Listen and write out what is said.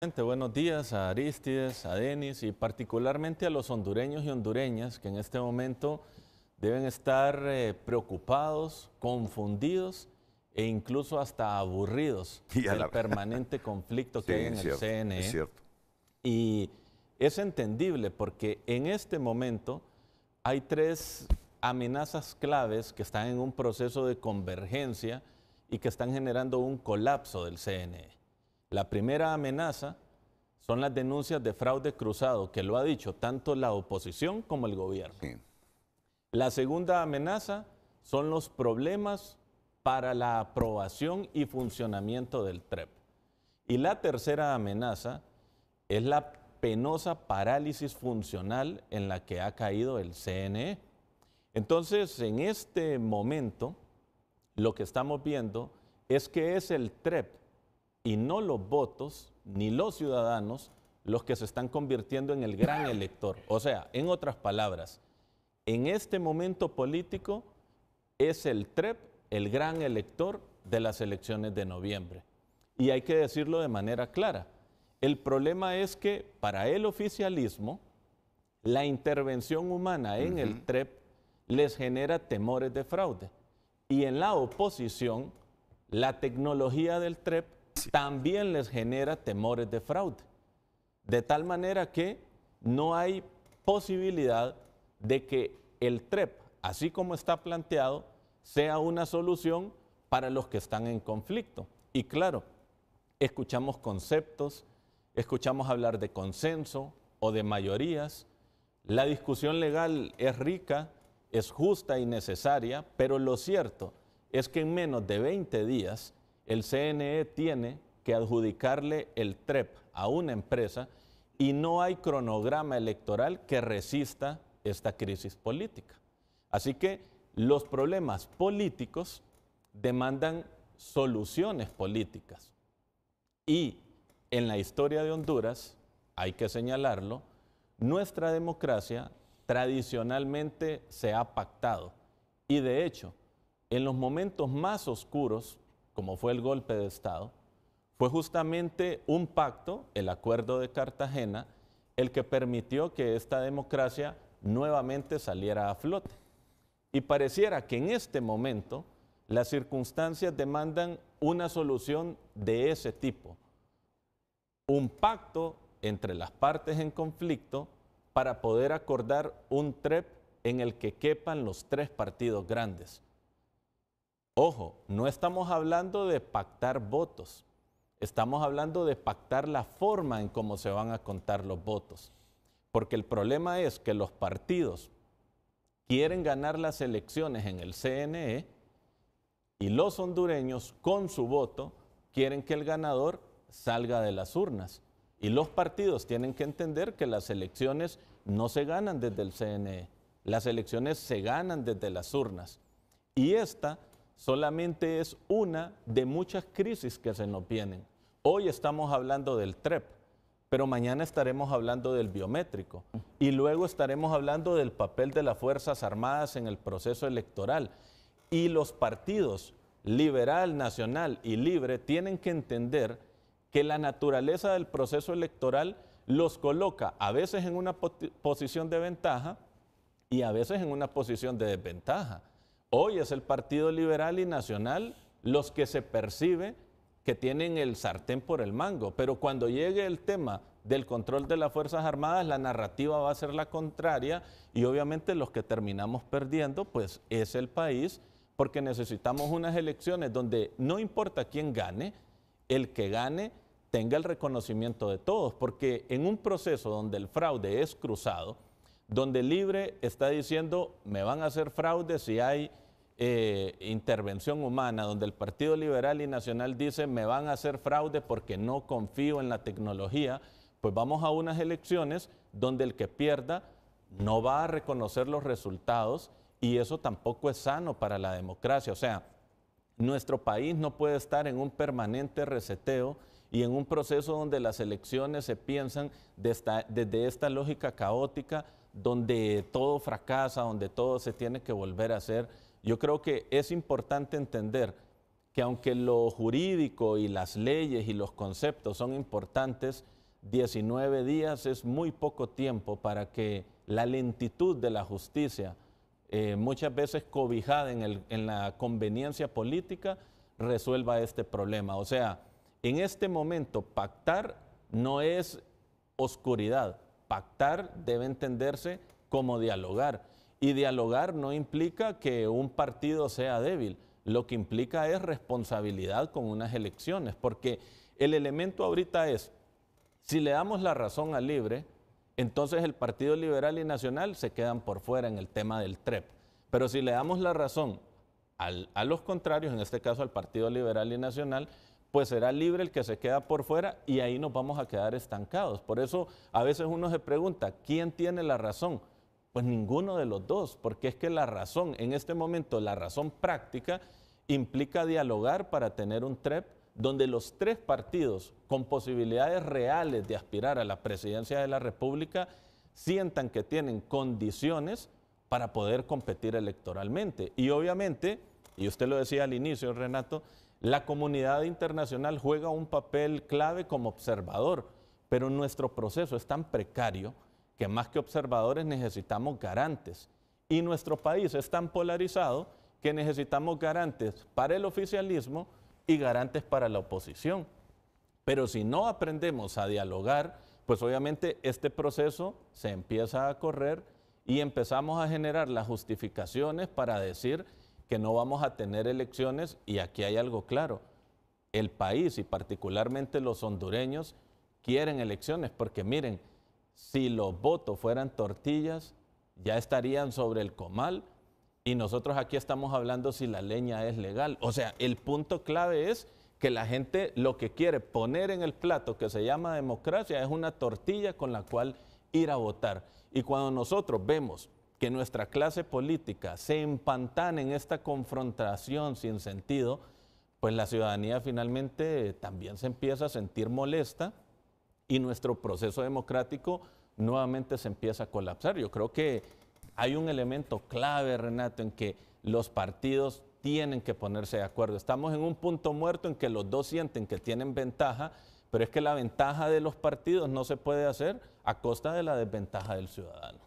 Buenos días a Arístides, a Denis y particularmente a los hondureños y hondureñas que en este momento deben estar preocupados, confundidos e incluso hasta aburridos Y a del la... permanente conflicto que Sí, hay en es el cierto, es CNE. cierto. Y es entendible porque en este momento hay tres amenazas claves que están en un proceso de convergencia y que están generando un colapso del CNE. La primera amenaza son las denuncias de fraude cruzado, que lo ha dicho tanto la oposición como el gobierno. Sí. La segunda amenaza son los problemas para la aprobación y funcionamiento del TREP. Y la tercera amenaza es la penosa parálisis funcional en la que ha caído el CNE. Entonces, en este momento, lo que estamos viendo es que es el TREP y no los votos ni los ciudadanos los que se están convirtiendo en el gran elector. O sea, en otras palabras, en este momento político es el TREP el gran elector de las elecciones de noviembre. Y hay que decirlo de manera clara. El problema es que para el oficialismo, la intervención humana en el TREP les genera temores de fraude. Y en la oposición, la tecnología del TREP también les genera temores de fraude. De tal manera que no hay posibilidad de que el TREP, así como está planteado, sea una solución para los que están en conflicto. Y claro, escuchamos conceptos, escuchamos hablar de consenso o de mayorías. La discusión legal es rica, es justa y necesaria, pero lo cierto es que en menos de 20 días el CNE tiene que adjudicarle el TREP a una empresa y no hay cronograma electoral que resista esta crisis política. Así que los problemas políticos demandan soluciones políticas. Y en la historia de Honduras, hay que señalarlo, nuestra democracia tradicionalmente se ha pactado. Y de hecho, en los momentos más oscuros, como fue el golpe de Estado, fue justamente un pacto, el Acuerdo de Cartagena, el que permitió que esta democracia nuevamente saliera a flote. Y pareciera que en este momento las circunstancias demandan una solución de ese tipo. Un pacto entre las partes en conflicto para poder acordar un TREP en el que quepan los tres partidos grandes. Ojo, no estamos hablando de pactar votos, estamos hablando de pactar la forma en cómo se van a contar los votos. Porque el problema es que los partidos quieren ganar las elecciones en el CNE y los hondureños con su voto quieren que el ganador salga de las urnas. Y los partidos tienen que entender que las elecciones no se ganan desde el CNE, las elecciones se ganan desde las urnas. Y esta solamente es una de muchas crisis que se nos vienen. Hoy estamos hablando del TREP, pero mañana estaremos hablando del biométrico y luego estaremos hablando del papel de las Fuerzas Armadas en el proceso electoral. Y los partidos Liberal, Nacional y Libre tienen que entender que la naturaleza del proceso electoral los coloca a veces en una posición de ventaja y a veces en una posición de desventaja. Hoy es el Partido Liberal y Nacional los que se percibe que tienen el sartén por el mango, pero cuando llegue el tema del control de las Fuerzas Armadas, la narrativa va a ser la contraria y obviamente los que terminamos perdiendo pues es el país, porque necesitamos unas elecciones donde no importa quién gane, el que gane tenga el reconocimiento de todos, porque en un proceso donde el fraude es cruzado, donde Libre está diciendo me van a hacer fraude si hay intervención humana, donde el Partido Liberal y Nacional dice me van a hacer fraude porque no confío en la tecnología, pues vamos a unas elecciones donde el que pierda no va a reconocer los resultados y eso tampoco es sano para la democracia. O sea, nuestro país no puede estar en un permanente reseteo y en un proceso donde las elecciones se piensan desde esta lógica caótica, donde todo fracasa, donde todo se tiene que volver a hacer. Yo creo que es importante entender que aunque lo jurídico y las leyes y los conceptos son importantes, 19 días es muy poco tiempo para que la lentitud de la justicia, muchas veces cobijada en la conveniencia política, resuelva este problema. O sea, en este momento pactar no es oscuridad, pactar debe entenderse como dialogar. Y dialogar no implica que un partido sea débil, lo que implica es responsabilidad con unas elecciones, porque el elemento ahorita es, si le damos la razón a Libre, entonces el Partido Liberal y Nacional se quedan por fuera en el tema del TREP. Pero si le damos la razón a los contrarios, en este caso al Partido Liberal y Nacional, pues será Libre el que se queda por fuera y ahí nos vamos a quedar estancados. Por eso a veces uno se pregunta, ¿quién tiene la razón? Pues ninguno de los dos, porque es que la razón, en este momento la razón práctica implica dialogar para tener un TREP donde los tres partidos con posibilidades reales de aspirar a la presidencia de la República sientan que tienen condiciones para poder competir electoralmente. Y obviamente, y usted lo decía al inicio, Renato, la comunidad internacional juega un papel clave como observador, pero nuestro proceso es tan precario que más que observadores necesitamos garantes. Y nuestro país es tan polarizado que necesitamos garantes para el oficialismo y garantes para la oposición. Pero si no aprendemos a dialogar, pues obviamente este proceso se empieza a correr y empezamos a generar las justificaciones para decir que no vamos a tener elecciones, y aquí hay algo claro, el país y particularmente los hondureños quieren elecciones porque miren, si los votos fueran tortillas ya estarían sobre el comal y nosotros aquí estamos hablando si la leña es legal. O sea, el punto clave es que la gente lo que quiere poner en el plato que se llama democracia es una tortilla con la cual ir a votar. Y cuando nosotros vemos que nuestra clase política se empantana en esta confrontación sin sentido, pues la ciudadanía finalmente también se empieza a sentir molesta y nuestro proceso democrático nuevamente se empieza a colapsar. Yo creo que hay un elemento clave, Renato, en que los partidos tienen que ponerse de acuerdo. Estamos en un punto muerto en que los dos sienten que tienen ventaja, pero es que la ventaja de los partidos no se puede hacer a costa de la desventaja del ciudadano.